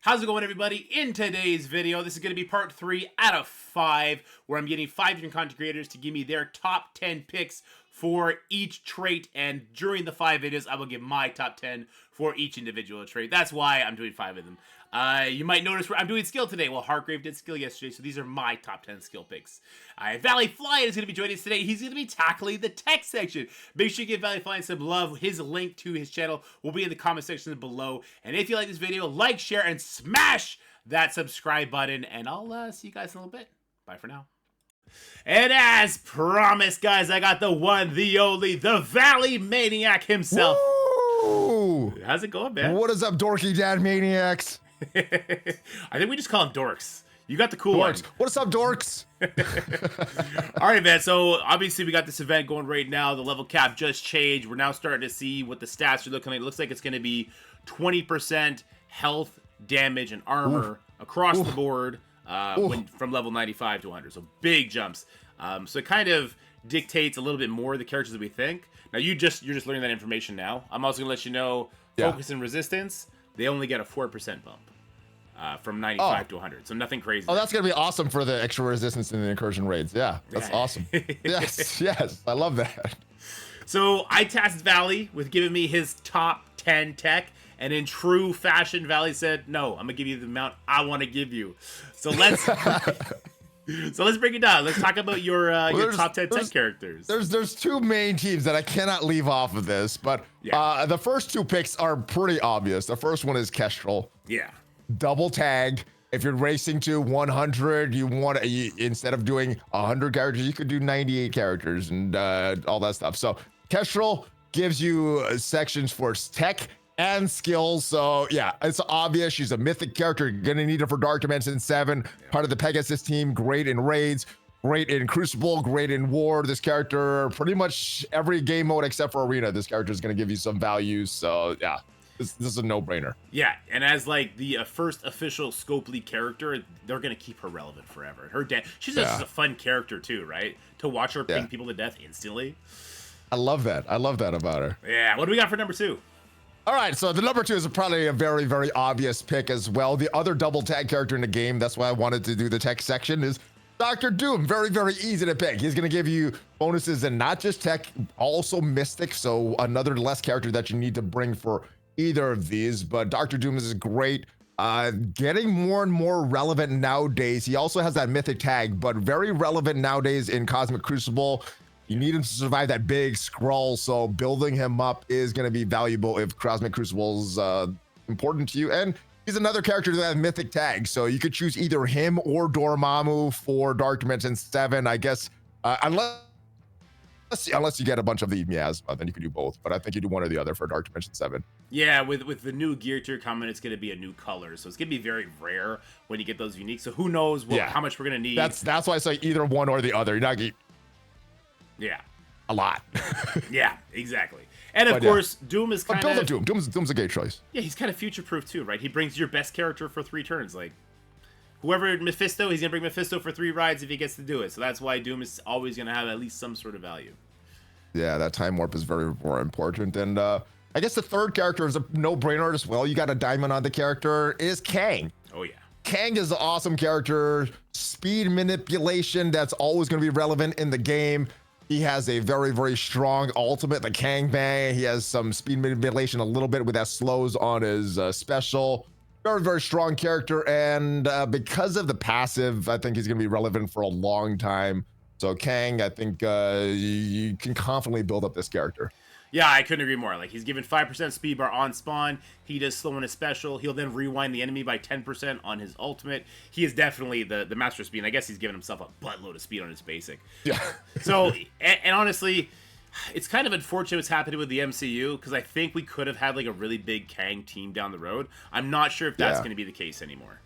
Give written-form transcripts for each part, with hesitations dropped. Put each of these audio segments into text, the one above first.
How's it going, everybody? In today's video, this is going to be part 3 out of 5, where I'm getting 5 different content creators to give me their top 10 picks for each trait, and during the 5 videos, I will give my top 10 for each individual trait. That's why I'm doing 5 of them. You might notice where I'm doing skill today. Well, Hargrave did skill yesterday, so these are my top 10 skill picks. ValleyFlyin is going to be joining us today. He's going to be tackling the tech section. Make sure you give ValleyFlyin some love. His link to his channel will be in the comment section below. And if you like this video, like, share, and smash that subscribe button. And I'll see you guys in a little bit. Bye for now. And as promised, guys, I got the one, the only, the Valley Maniac himself. Woo! How's it going, man? What is up, dorky dad maniacs? I think we just call them dorks. You got the cool Dorks. one. What's up, dorks? All right, man. So obviously we got this event going right now. The level cap just changed. We're now starting to see what the stats are looking like. It looks like it's going to be 20% health, damage, and armor across the board from level 95 to 100. So big jumps. So it kind of dictates a little bit more of the characters that we think. Now you're just learning that information now. I'm also gonna let you know focus and resistance. They only get a 4% bump. From 95 to 100, so nothing crazy. Oh, that's gonna be awesome for the extra resistance in the incursion raids. Yeah, that's awesome. yes, I love that. So I tasked Valley with giving me his top 10 tech, and in true fashion, Valley said, "No, I'm gonna give you the amount I want to give you." So let's break it down. Let's talk about your top 10 tech characters. There's two main teams that I cannot leave off of this, but the first two picks are pretty obvious. The first one is Kestrel. Yeah. Double tag. If you're racing to 100, instead of doing 100 characters, you could do 98 characters and all that stuff. So Kestrel gives you sections for tech and skills. So yeah, it's obvious. She's a mythic character. You're gonna need her for Dark Dimension 7. Part of the Pegasus team. Great in raids. Great in Crucible. Great in War. This character, pretty much every game mode except for Arena, this character is gonna give you some value. So yeah. This is a no-brainer. Yeah, and as like the first official Scopely character, they're gonna keep her relevant forever. She's just a fun character too, right? To watch her ping people to death instantly. I love that. I love that about her. Yeah. What do we got for number 2? All right, so the number 2 is probably a very, very obvious pick as well. The other double tag character in the game, that's why I wanted to do the tech section, is Dr. Doom. Very, very easy to pick. He's gonna give you bonuses and not just tech, also mystic. So another less character that you need to bring for either of these, but Dr. Doom is great. Getting more and more relevant nowadays. He also has that mythic tag, but very relevant nowadays in Cosmic Crucible. You need him to survive that big scroll, so building him up is going to be valuable if Cosmic Crucible's important to you. And he's another character that has mythic tag, so you could choose either him or Dormammu for Dark Dimension 7, I guess, unless you get a bunch of the miasma, then you can do both. But I think you do one or the other for Dark Dimension 7. Yeah, with the new gear tier coming, it's going to be a new color, so it's going to be very rare when you get those unique. So who knows how much we're going to need. That's why I say either one or the other. You're not getting a lot. Yeah, exactly. And of course, Doom is kind of Doom's a great choice. Yeah, he's kind of future-proof too, right? He brings your best character for 3 turns. Like whoever Mephisto, he's gonna bring Mephisto for 3 rides if he gets to do it. So that's why Doom is always gonna have at least some sort of value. Yeah, that time warp is very more important. And I guess the third character is a no-brainer as well. You got a diamond on the character, is Kang. Oh yeah. Kang is an awesome character. Speed manipulation, that's always gonna be relevant in the game. He has a very, very strong ultimate, the Kang Bang. He has some speed manipulation a little bit with that slows on his special. Very, very strong character, and because of the passive, I think he's going to be relevant for a long time. So Kang, I think you can confidently build up this character. Yeah, I couldn't agree more. Like, he's given 5% speed bar on spawn. He does slow in his special. He'll then rewind the enemy by 10% on his ultimate. He is definitely the master of speed. And I guess he's given himself a buttload of speed on his basic. Yeah. So, and honestly, it's kind of unfortunate what's happening with the MCU, because I think we could have had like a really big Kang team down the road. I'm not sure if that's going to be the case anymore.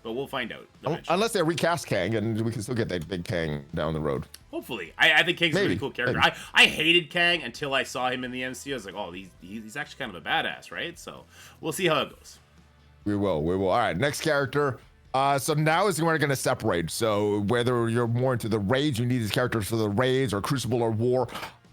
But we'll find out eventually. Unless they recast Kang, and we can still get that big Kang down the road. Hopefully. I think Kang's a really cool character. I hated Kang until I saw him in the MCU. I was like, oh, he's actually kind of a badass, right? So we'll see how it goes. We will. All right, next character. So now is where we're going to separate. So whether you're more into the raids, you need these characters for the raids or Crucible or War.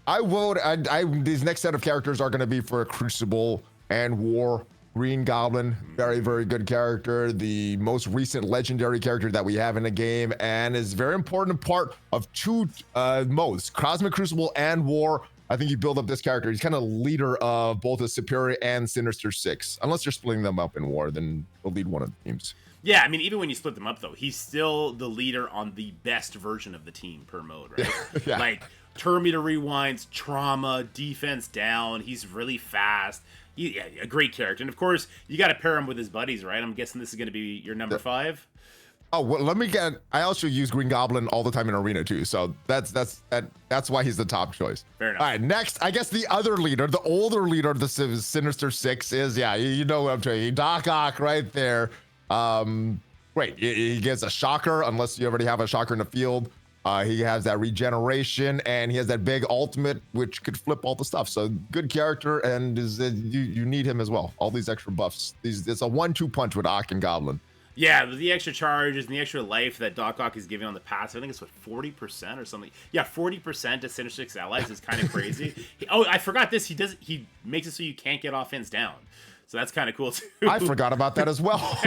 These next set of characters are going to be for Crucible and War. Green Goblin, very, very good character. The most recent legendary character that we have in the game, and is a very important part of two modes, Cosmic Crucible and War. I think you build up this character. He's kind of leader of both the Superior and Sinister Six. Unless you're splitting them up in War, then he'll lead one of the teams. Yeah, I mean, even when you split them up, though, he's still the leader on the best version of the team per mode, right? Yeah. Like, turn meter rewinds, trauma, defense down. He's really fast. Yeah, a great character. And, of course, you got to pair him with his buddies, right? I'm guessing this is going to be your number 5. Oh, well, let me get. I also use Green Goblin all the time in Arena too, so that's why he's the top choice. Fair enough. All right, next, I guess the other leader, the older leader of the Sinister Six is, yeah, you know what I'm saying, Doc Ock right there. Great, he gets a shocker unless you already have a shocker in the field. He has that regeneration and he has that big ultimate which could flip all the stuff. So good character, and you need him as well. All these extra buffs. It's a 1-2 punch with Ock and Goblin. Yeah, the extra charges and the extra life that Doc Ock is giving on the pass, I think it's, what, 40% or something? Yeah, 40% to Sinister Six allies is kind of crazy. I forgot this. He makes it so you can't get offense down. So that's kind of cool, too. I forgot about that as well.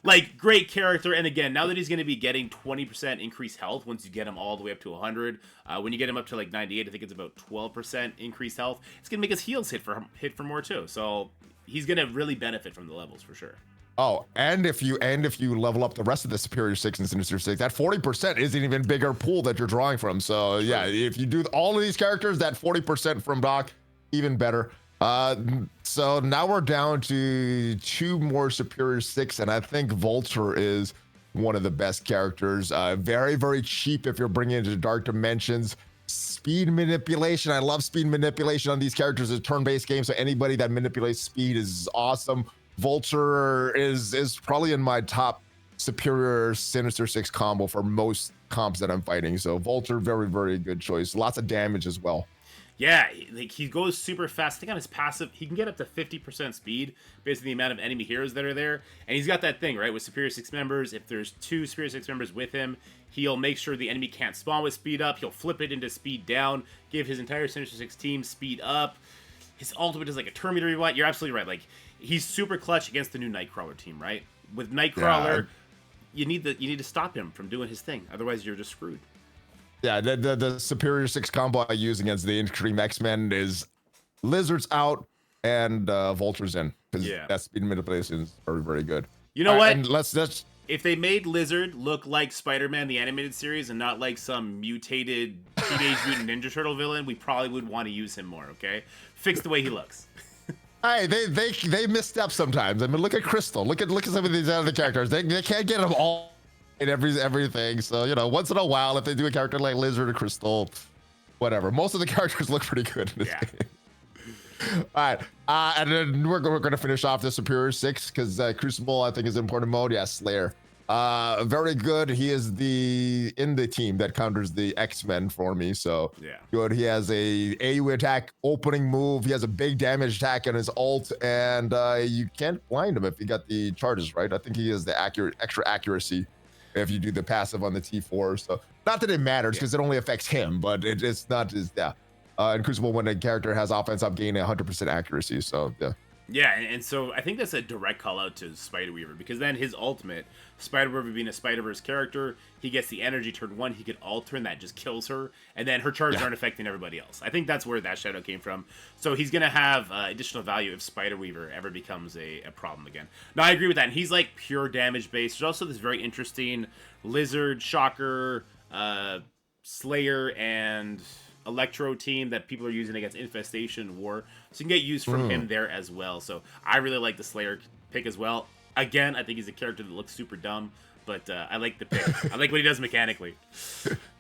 Like, great character. And again, now that he's going to be getting 20% increased health once you get him all the way up to 100, when you get him up to, like, 98, I think it's about 12% increased health. It's going to make his heals hit for more, too. So he's going to really benefit from the levels, for sure. Oh, and if you level up the rest of the Superior Six and Sinister Six, that 40% is an even bigger pool that you're drawing from. So yeah, if you do all of these characters, that 40% from Doc, even better. So now we're down to 2 more Superior Six, and I think Vulture is one of the best characters. Very, very cheap if you're bringing it into Dark Dimensions. Speed manipulation. I love speed manipulation on these characters. It's a turn-based game, so anybody that manipulates speed is awesome. Vulture is probably in my top Superior Sinister Six combo for most comps that I'm fighting. So Vulture, very, very good choice. Lots of damage as well. Yeah, like, he goes super fast. I think on his passive, he can get up to 50% speed based on the amount of enemy heroes that are there. And he's got that thing, right, with Superior Six members. If there's 2 Superior Six members with him, he'll make sure the enemy can't spawn with speed up. He'll flip it into speed down, give his entire Sinister Six team speed up. His ultimate is like a turn meter rewind. You're absolutely right. Like, he's super clutch against the new Nightcrawler team, right? With Nightcrawler, you need to stop him from doing his thing. Otherwise, you're just screwed. Yeah, the Superior Six combo I use against the Extreme X-Men is Lizard's out and Vulture's in, because that speed manipulation is very, very good. You know what? And let's if they made Lizard look like Spider-Man the animated series and not like some mutated Teenage Mutant Ninja Turtle villain, we probably would want to use him more. Okay, fix the way he looks. Hey, they misstep sometimes. I mean, look at Crystal. Look at some of these other characters. They can't get them all in everything. So, you know, once in a while, if they do a character like Lizard or Crystal, whatever. Most of the characters look pretty good in this game. All right, and then we're going to finish off the Superior Six because Crucible, I think, is an important mode. Yeah, Slayer. Very good. He is in the team that counters the X-Men for me. So yeah, good. He has a AoE attack opening move. He has a big damage attack in his ult, and you can't blind him if you got the charges right. I think he has the extra accuracy if you do the passive on the T4. So not that it matters because it only affects him, but it's not as in Crucible, when a character has offense up, gain 100% accuracy. So yeah. Yeah, and so I think that's a direct call out to Spider-Weaver, because then his ultimate, Spider-Weaver being a Spider-Verse character, he gets the energy turn 1, he could alt-turn, and that just kills her, and then her charges aren't affecting everybody else. I think that's where that shadow came from. So he's going to have additional value if Spider-Weaver ever becomes a problem again. Now, I agree with that, and he's like pure damage based. There's also this very interesting Lizard, Shocker, Slayer, and Electro team that people are using against Infestation War, so you can get used from him there as well. So I really like the Slayer pick as well. Again, I think he's a character that looks super dumb, but I like the pick. I like what he does mechanically.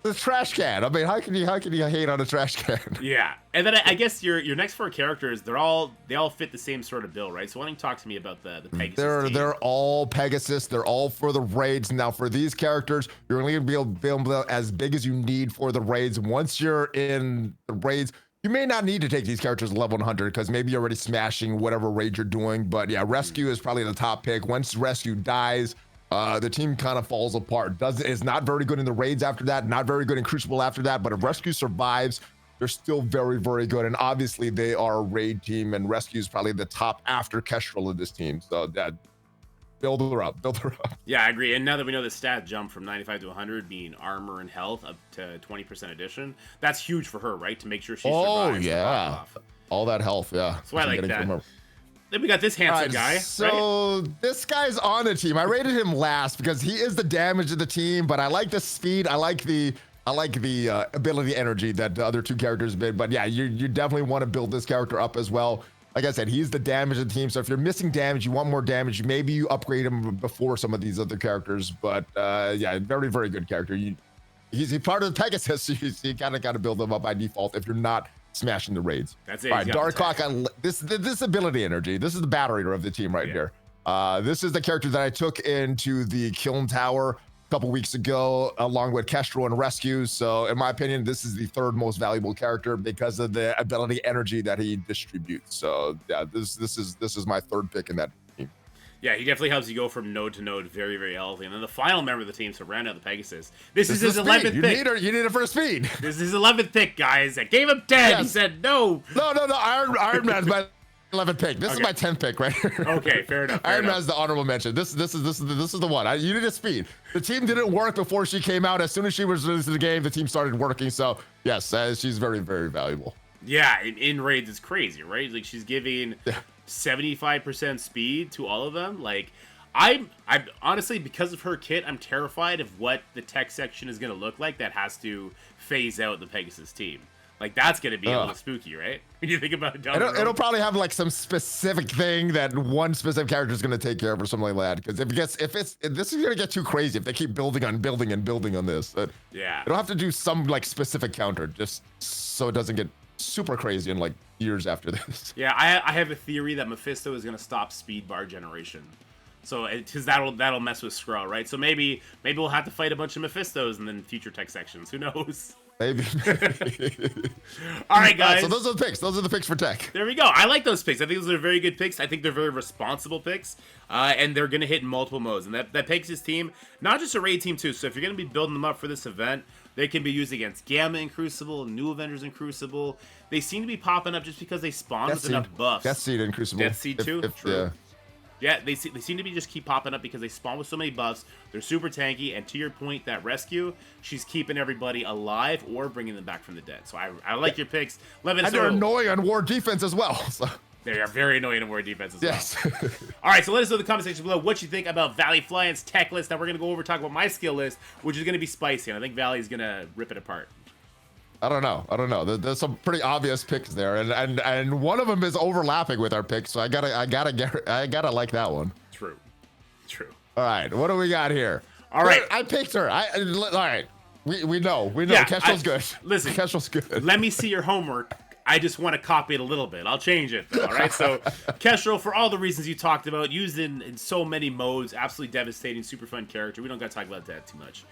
The trash can. I mean, how can you hate on a trash can? Yeah, and then I guess your next 4 characters, they all fit the same sort of bill, right? So why don't you talk to me about the Pegasus team? They're all Pegasus. They're all for the raids. Now for these characters, you're only gonna be able to as big as you need for the raids. Once you're in the raids, you may not need to take these characters to level 100 because maybe you're already smashing whatever raid you're doing. But yeah, Rescue is probably the top pick. Once Rescue dies, the team kind of falls apart. It's not very good in the raids after that, not very good in Crucible after that, but if Rescue survives, they're still very, very good. And obviously they are a raid team, and Rescue is probably the top after Kestrel of this team. So that build her up, build her up. Yeah, I agree. And now that we know the stat jump from 95 to 100 being armor and health up to 20% addition, that's huge for her, right? To make sure she survives. Yeah, all that health, yeah. So I like that. Then we got this handsome guy. So this guy's on the team. I rated him last because he is the damage of the team, but I like the speed. I like the ability energy that the other two characters did. But yeah, you definitely want to build this character up as well. Like I said, he's the damage of the team. So if you're missing damage, you want more damage, maybe you upgrade him before some of these other characters. But yeah, very, very good character. He's part of the Pegasus, so you kind of got to build him up by default if you're not smashing the raids. That's it. All right, Dark Clock on this ability energy. This is the battery of the team right here. This is the character that I took into the Kiln Tower a couple weeks ago, along with Kestrel and Rescue. So in my opinion, this is the third most valuable character because of the ability energy that he distributes. So yeah, this is my third pick in that team. Yeah, he definitely helps you go from node to node very, very healthy. And then the final member of the team to round out the Pegasus. This is his 11th pick. You need it for speed. This is his 11th pick, guys. I gave him 10. Yes. He said no. No. Iron Man's my 11th pick. This is my 10th pick right here. Okay, fair enough. Iron Man's the honorable mention. This is the one. You need a speed. The team didn't work before she came out. As soon as she was released to the game, the team started working. So yes, she's very, very valuable. Yeah, in raids it's crazy, right? Like she's giving 75% speed to all of them. Like I'm honestly, because of her kit, I'm terrified of what the tech section is going to look like that has to phase out the Pegasus team. Like that's going to be a little spooky, right? When you think about it down the road. It'll probably have like some specific thing that one specific character is going to take care of or something like that. Because this is going to get too crazy if they keep building on this. Yeah. It'll have to do some like specific counter just so it doesn't get super crazy in like years after this. Yeah, I have a theory that Mephisto is going to stop speed bar generation. So, because that'll mess with Skrull, right? So maybe we'll have to fight a bunch of Mephistos in the future tech sections. Who knows? Maybe. All right, guys. So those are the picks. Those are the picks for tech. There we go. I like those picks. I think those are very good picks. I think they're very responsible picks. And they're going to hit in multiple modes. And that Pegasus team, not just a raid team too. So if you're going to be building them up for this event, they can be used against Gamma in Crucible, New Avengers in Crucible. They seem to be popping up just because they spawn with enough buffs. Death Seed in Crucible. Death Seed too? True. Yeah, they seem to be just keep popping up because they spawn with so many buffs. They're super tanky, and to your point, that Rescue, she's keeping everybody alive or bringing them back from the dead. So I like your picks. And they're annoying on war defense as well. So. They are very annoying on war defense as well. All right, so let us know in the comment section below what you think about ValleyFlyin's tech list. Now we're going to go over and talk about my skill list, which is going to be spicy, and I think Valley's going to rip it apart. I don't know. There's some pretty obvious picks there, and one of them is overlapping with our picks, so I gotta like that one. True. All right, what do we got here? All right, I picked her. All right, we know. Yeah, Kestrel's good. Listen, Kestrel's good. Let me see your homework. I just want to copy it a little bit. I'll change it, though, all right? So, Kestrel, for all the reasons you talked about, used in so many modes, absolutely devastating, super fun character. We don't got to talk about that too much.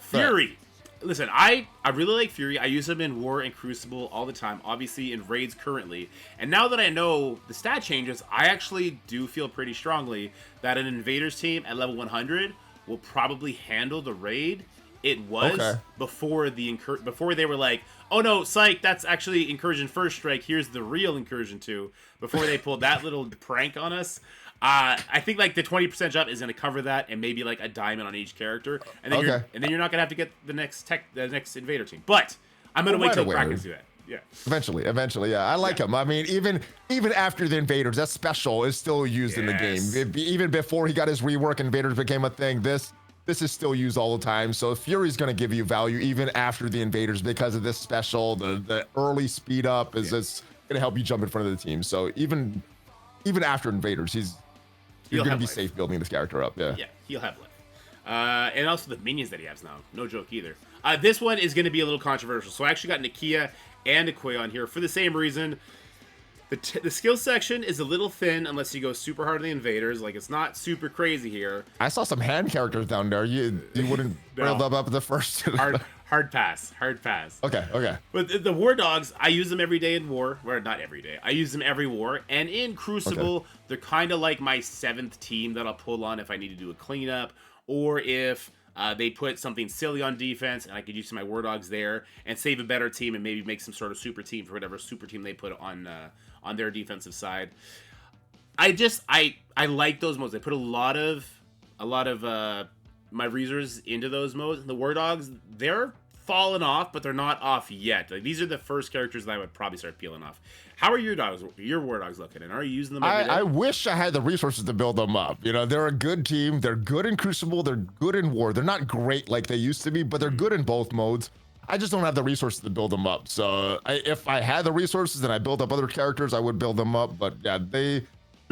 Fury. Right. Listen, I really like Fury. I use him in War and Crucible all the time, obviously in raids currently. And now that I know the stat changes, I actually do feel pretty strongly that an Invaders team at level 100 will probably handle the raid. It was before they were like, oh no, psych, that's actually Incursion First Strike. Here's the real Incursion 2. Before they pulled that little prank on us. I think like the 20% jump is going to cover that, and maybe like a diamond on each character, and then you're not going to have to get the next Invader team. But I'm going to wait till Krakens do that. Yeah. Eventually, yeah. I like him. I mean, even after the Invaders, that special is still used in the game. Even before he got his rework, Invaders became a thing. This is still used all the time. So Fury's going to give you value even after the Invaders because of this special. The early speed up is going to help you jump in front of the team. So even after Invaders, you're going to be safe building this character up. Yeah, he'll have life. And also the minions that he has now. No joke either. This one is going to be a little controversial. So I actually got Nakia and Akoi on here for the same reason. The skill section is a little thin unless you go super hard on the Invaders. Like, it's not super crazy here. I saw some hand characters down there. You wouldn't build them up at the first. Hard pass. Okay. But the War Dogs, I use them every day in War. Well, not every day. I use them every War. And in Crucible, they're kind of like my 7th team that I'll pull on if I need to do a cleanup. Or if they put something silly on defense, and I could use my War Dogs there and save a better team and maybe make some sort of super team for whatever super team they put on their defensive side. I like those modes. I put a lot of my resources into those modes. And the War Dogs, they're falling off, but they're not off yet. Like, these are the first characters that I would probably start peeling off. How are your War Dogs looking? And are you using them every day? I wish I had the resources to build them up. You know, they're a good team. They're good in Crucible. They're good in War. They're not great like they used to be, but they're good in both modes. I just don't have the resources to build them up. So if I had the resources and I built up other characters, I would build them up. But yeah, they're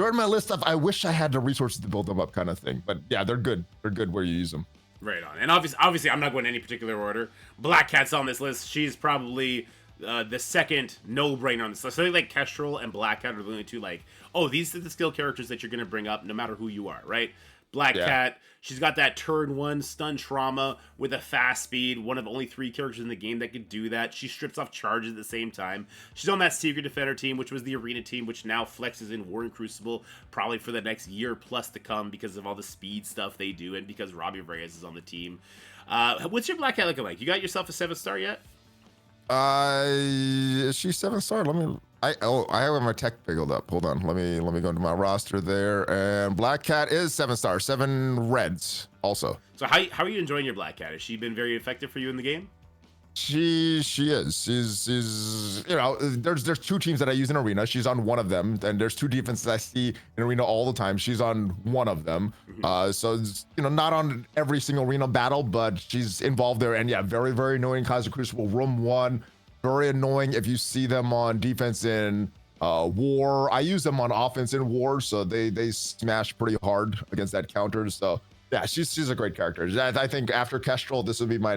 in my list of I wish I had the resources to build them up kind of thing. But yeah, they're good. They're good where you use them. Right on. And obviously, I'm not going in any particular order. Black Cat's on this list. She's probably the second no-brainer on this list. I think like Kestrel and Black Cat are the only two, like, oh, these are the skill characters that you're going to bring up no matter who you are, right? Black Cat, she's got that turn 1 stun trauma with a fast speed, one of only 3 characters in the game that could do that. She strips off charges at the same time. She's on that Secret Defender team, which was the Arena team, which now flexes in War and Crucible, probably for the next year plus to come because of all the speed stuff they do and because Robbie Reyes is on the team. What's your Black Cat looking like? You got yourself a 7-star yet? Is she 7-star? I have my tech pickled up. Hold on. Let me go into my roster there. And Black Cat is 7-star, 7 reds also. So how are you enjoying your Black Cat? Has she been very effective for you in the game? She is. She's you know, there's 2 teams that I use in Arena. She's on one of them, and there's 2 defenses I see in Arena all the time. She's on one of them. So it's, you know, not on every single Arena battle, but she's involved there. And yeah, very, very annoying Kaiser Crucible Room 1. Very annoying if you see them on defense in War. I use them on offense in War, so they smash pretty hard against that counter. So yeah, she's a great character. I think after Kestrel, this would be my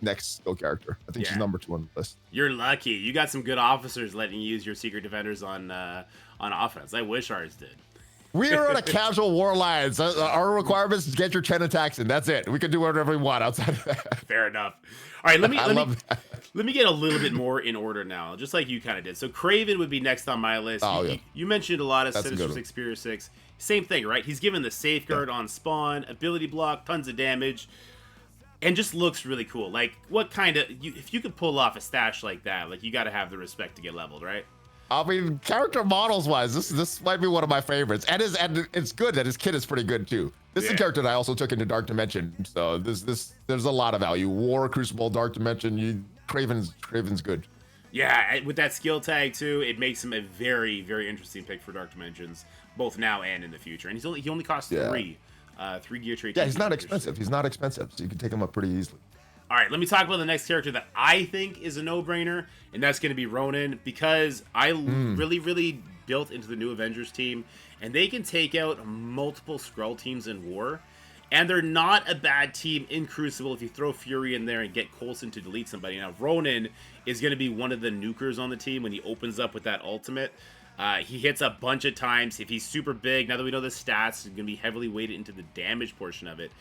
next skill character. I think she's number 2 on the list. You're lucky. You got some good officers letting you use your Secret Defenders on offense. I wish ours did. We are in a casual War Alliance. Our requirements is get your 10 attacks in. That's it. We can do whatever we want outside of that. Fair enough. All right, let me get a little bit more in order now, just like you kind of did. So Craven would be next on my list. You mentioned a lot of Sinister 6, Superior 6. Same thing, right? He's given the safeguard on spawn, ability block, tons of damage, and just looks really cool. Like, what kind of... if you could pull off a stash like that, like, you got to have the respect to get leveled, right? I mean, character models wise, this might be one of my favorites, and it's good that his kit is pretty good too. This is a character that I also took into Dark Dimension, so there's a lot of value. War, Crucible, Dark Dimension, Craven's good. Yeah, with that skill tag too, it makes him a very, very interesting pick for Dark Dimensions, both now and in the future. And he only costs 3 gear trait. Yeah, he's not expensive. He's not expensive, so you can take him up pretty easily. All right, let me talk about the next character that I think is a no-brainer, and that's going to be Ronin, because I really, really built into the new Avengers team, and they can take out multiple Skrull teams in War, and they're not a bad team in Crucible if you throw Fury in there and get Coulson to delete somebody. Now, Ronin is going to be one of the nukers on the team when he opens up with that ultimate. He hits a bunch of times. If he's super big, now that we know the stats, he's going to be heavily weighted into the damage portion of it.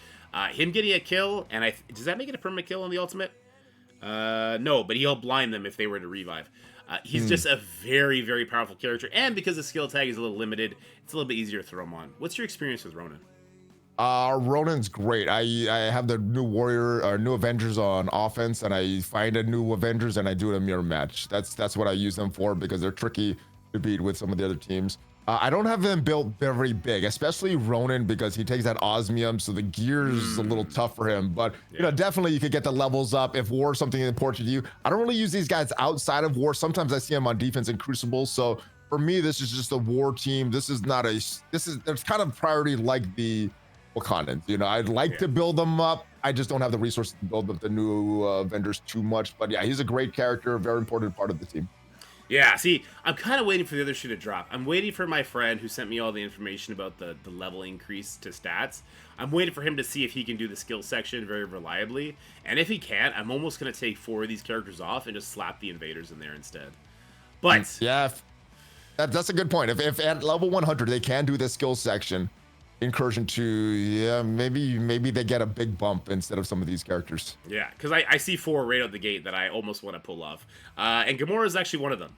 Him getting a kill, and does that make it a permanent kill on the ultimate? No, but he'll blind them if they were to revive. He's just a very, very powerful character, and because the skill tag is a little limited, it's a little bit easier to throw him on. What's your experience with Ronin? Ronin's great. I have the new Warrior or new Avengers on offense, and I find a new Avengers and I do a mirror match. That's what I use them for because they're tricky to beat with some of the other teams. I don't have them built very big, especially Ronin, because he takes that osmium, so the gear's a little tough for him. But you know, definitely you could get the levels up if War is something important to you. I don't really use these guys outside of War. Sometimes I see them on defense in Crucible. So for me, this is just a War team. There's kind of priority like the Wakandans. You know, I'd like to build them up. I just don't have the resources to build up the new Avengers too much. But yeah, he's a great character, a very important part of the team. Yeah, see, I'm kind of waiting for the other shoe to drop. I'm waiting for my friend who sent me all the information about the level increase to stats. I'm waiting for him to see if he can do the skill section very reliably. And if he can't, I'm almost going to take 4 of these characters off and just slap the invaders in there instead. But... yeah, that's a good point. If at level 100 they can do the skill section, incursion to, yeah, maybe they get a big bump instead of some of these characters. Yeah, because I see 4 right out the gate that I almost want to pull off. And Gamora is actually one of them.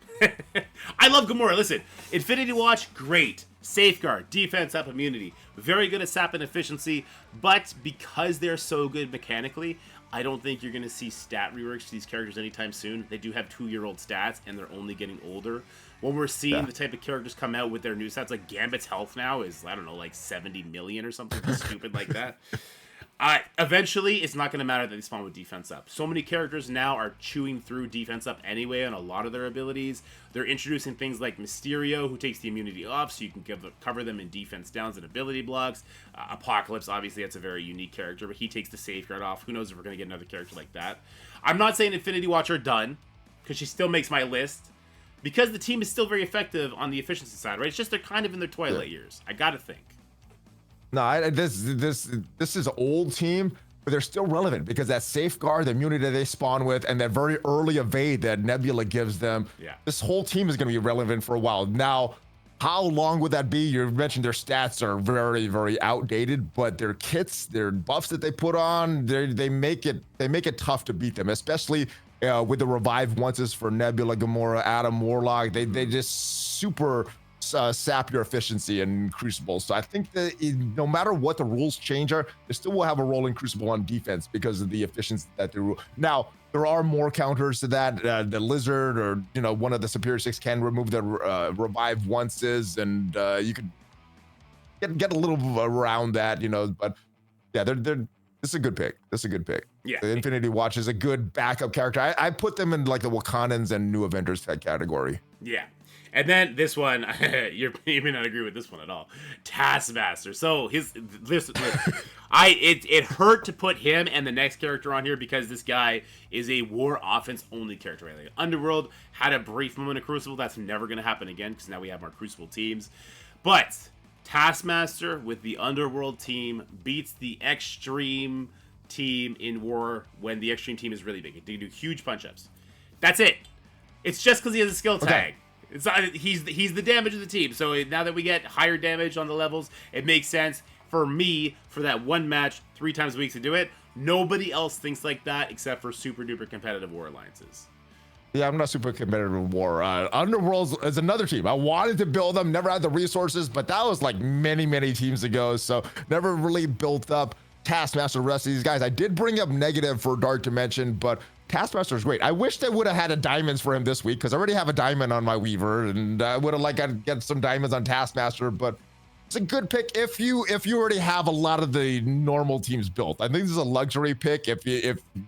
I love Gamora. Listen, Infinity Watch, great. Safeguard, defense up, immunity. Very good at sap and efficiency, but because they're so good mechanically, I don't think you're going to see stat reworks to these characters anytime soon. They do have 2-year-old stats, and they're only getting older. When we're seeing the type of characters come out with their new stats, like Gambit's health now is, I don't know, like 70 million or something stupid like that. Eventually, it's not going to matter that they spawn with defense up. So many characters now are chewing through defense up anyway on a lot of their abilities. They're introducing things like Mysterio, who takes the immunity off, so you can cover them in defense downs and ability blocks. Apocalypse, obviously, that's a very unique character, but he takes the safeguard off. Who knows if we're going to get another character like that. I'm not saying Infinity Watch are done, because she still makes my list, because the team is still very effective on the efficiency side, right? It's just they're kind of in their twilight years. I got to think. No, this is an old team, but they're still relevant because that safeguard, the immunity that they spawn with, and that very early evade that Nebula gives them. Yeah. This whole team is going to be relevant for a while. Now, how long would that be? You mentioned their stats are very, very outdated, but their kits, their buffs that they put on, they make it tough to beat them, especially with the revive onces for Nebula, Gamora, Adam, Warlock. They just super sap your efficiency in Crucible. So I think that no matter what the rules change are, they still will have a role in Crucible on defense because of the efficiency that they rule. Now, there are more counters to that. The Lizard or, one of the Superior Six can remove the revive onces, and you could get a little around that, but yeah, this is a good pick. Yeah. The Infinity Watch is a good backup character. I put them in like the Wakandans and New Avengers category. Yeah. And then this one, you may not agree with this one at all. Taskmaster. So it hurt to put him and the next character on here because this guy is a war offense only character. Right? Like Underworld had a brief moment of Crucible. That's never going to happen again because now we have more Crucible teams. But Taskmaster with the Underworld team beats the Extreme team in war when the Extreme team is really big. They do huge punch-ups. That's it. It's just because he has a skill tag. Okay. It's not, he's the damage of the team. So now that we get higher damage on the levels, it makes sense for me for that one match 3 times a week to do it. Nobody else thinks like that except for super duper competitive war alliances. Yeah, I'm not super competitive in war. Underworld is another team. I wanted to build them, never had the resources, but that was like many, many teams ago. So never really built up Taskmaster, the rest of these guys. I did bring up negative for Dark Dimension, but Taskmaster is great. I wish they would have had a diamonds for him this week because I already have a diamond on my Weaver, and I would have liked to get some diamonds on Taskmaster. But it's a good pick if you already have a lot of the normal teams built. I think this is a luxury pick if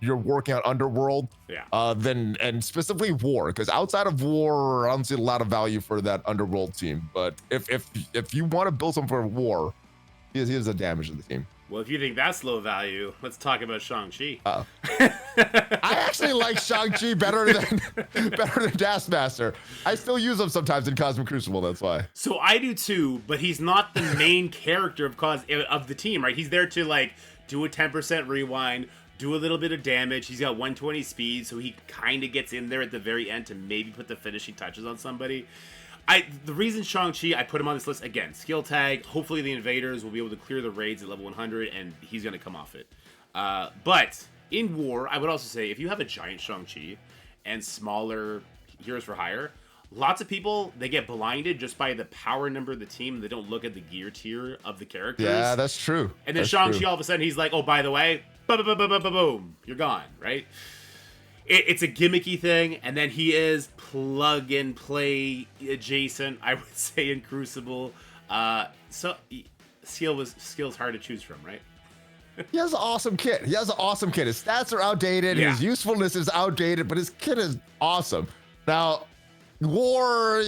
you're working on Underworld. Yeah. Then and specifically War, because outside of War, I don't see a lot of value for that Underworld team. But if you want to build something for War, here's the damage of the team. Well, if you think that's low value, let's talk about Shang-Chi. I actually like Shang-Chi better than Taskmaster. I still use him sometimes in Cosmic Crucible, that's why. So I do too, but he's not the main character of the team, right? He's there to like do a 10% rewind, do a little bit of damage. He's got 120 speed, so he kind of gets in there at the very end to maybe put the finishing touches on somebody. The reason Shang-Chi, I put him on this list, again, skill tag. Hopefully the invaders will be able to clear the raids at level 100, and he's going to come off it. But in War, I would also say, if you have a giant Shang-Chi and smaller Heroes for Hire, lots of people, they get blinded just by the power number of the team. They don't look at the gear tier of the characters. Yeah, that's true. And then Shang-Chi, all of a sudden, he's like, oh, by the way, boom, you're gone, right? It's a gimmicky thing, and then he is plug-and-play adjacent, I would say, in Crucible. So skill's hard to choose from, right? He has an awesome kit. His stats are outdated. Yeah. His usefulness is outdated, but his kit is awesome. Now, War,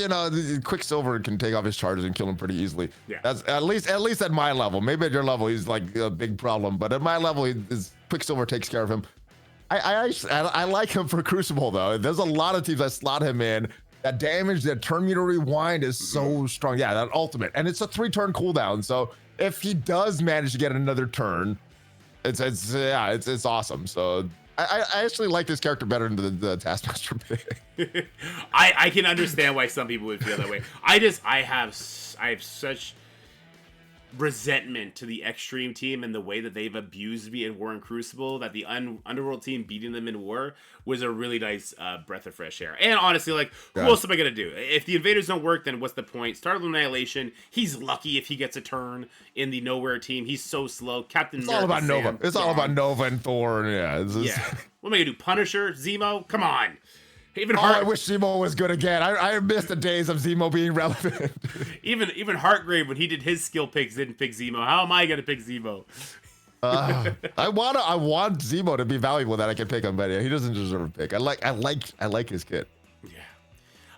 Quicksilver can take off his charges and kill him pretty easily. Yeah. That's at least at my level. Maybe at your level, he's like a big problem, but at my level, his Quicksilver takes care of him. I like him for Crucible, though. There's a lot of teams that slot him in. That damage, that turn meter rewind is so strong. Yeah, that ultimate. And it's a 3-turn cooldown. So if he does manage to get another turn, it's awesome. So I actually like this character better than the Taskmaster pick. I can understand why some people would feel that way. I have such resentment to the Extreme team and the way that they've abused me in War and Crucible, that the Underworld team beating them in War was a really nice breath of fresh air. And honestly, like, who else am I going to do? If the invaders don't work, then what's the point? Start of Annihilation, he's lucky if he gets a turn in the Nowhere team. He's so slow. Captain It's all about Nova. It's all about Nova and Thor. Yeah. What am I going to do? Punisher? Zemo? Come on. Even I wish Zemo was good again. I missed the days of Zemo being relevant. even Heartgrave, when he did his skill picks, didn't pick Zemo. How am I gonna pick Zemo? I want Zemo to be valuable that I can pick him, but yeah, he doesn't deserve a pick. I like his kit. Yeah.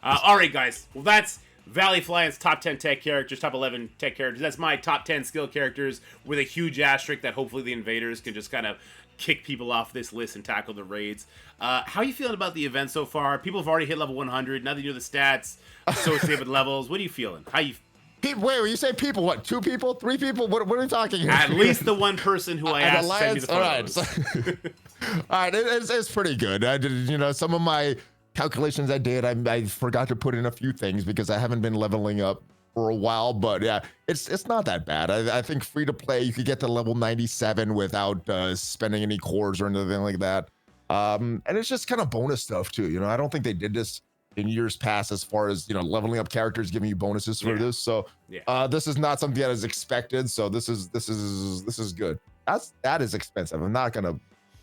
All right, guys. Well, that's ValleyFlyin's top 10 tech characters, top 11 tech characters. That's my top 10 skill characters with a huge asterisk that hopefully the invaders can just kind of kick people off this list and tackle the raids. How are you feeling about the event so far? People have already hit level 100. Now that you know the stats associated with levels, what are you feeling? How you? Wait, when you say people, what? 2 people? 3 people? What are we talking here? At least the one person who I asked to send me the photos. All right, it's pretty good. I did, some of my calculations I did, I forgot to put in a few things because I haven't been leveling up for a while, but yeah, it's not that bad. I think free to play, you could get to level 97 without spending any cores or anything like that. And it's just kind of bonus stuff too. I don't think they did this in years past as far as leveling up characters, giving you bonuses for this. So this is not something that is expected. So this is good. That is expensive. I'm not gonna.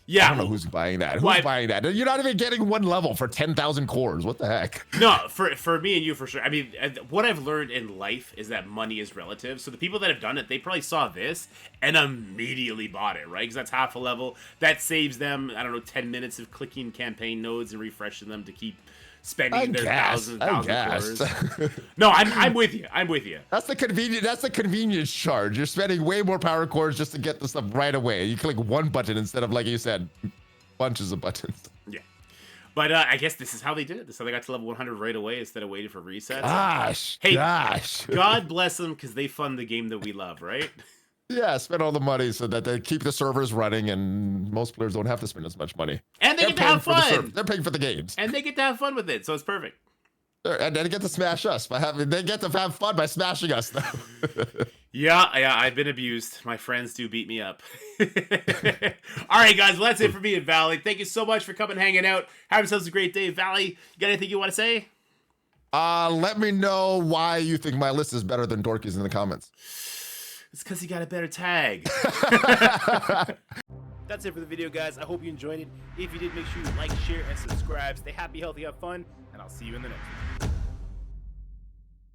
I don't know who's buying that. Who's buying that? You're not even getting 1 level for 10,000 cores. What the heck? No, for me and you for sure. I mean, what I've learned in life is that money is relative. So the people that have done it, they probably saw this and immediately bought it, right? Because that's half a level. That saves them, I don't know, 10 minutes of clicking campaign nodes and refreshing them to keep spending their thousand cores. No, I'm with you. I'm with you. That's the convenience charge. You're spending way more power cores just to get the stuff right away. You click one button instead of, like you said, bunches of buttons. Yeah. But I guess this is how they did it. This is how they got to level 100 right away instead of waiting for resets. Gosh. God bless them because they fund the game that we love, right? Yeah, spend all the money so that they keep the servers running, and most players don't have to spend as much money. And they get to have fun. They're paying for the games. And they get to have fun with it, so it's perfect. And they get to smash us they get to have fun by smashing us, though. Yeah, I've been abused. My friends do beat me up. All right, guys, well, that's it for me and Valley. Thank you so much for coming, hanging out. Have yourselves a great day. Valley, you got anything you want to say? Let me know why you think my list is better than Dorky's in the comments. It's because he got a better tag. That's it for the video, guys. I hope you enjoyed it. If you did, make sure you like, share, and subscribe. Stay happy, healthy, have fun, and I'll see you in the next one.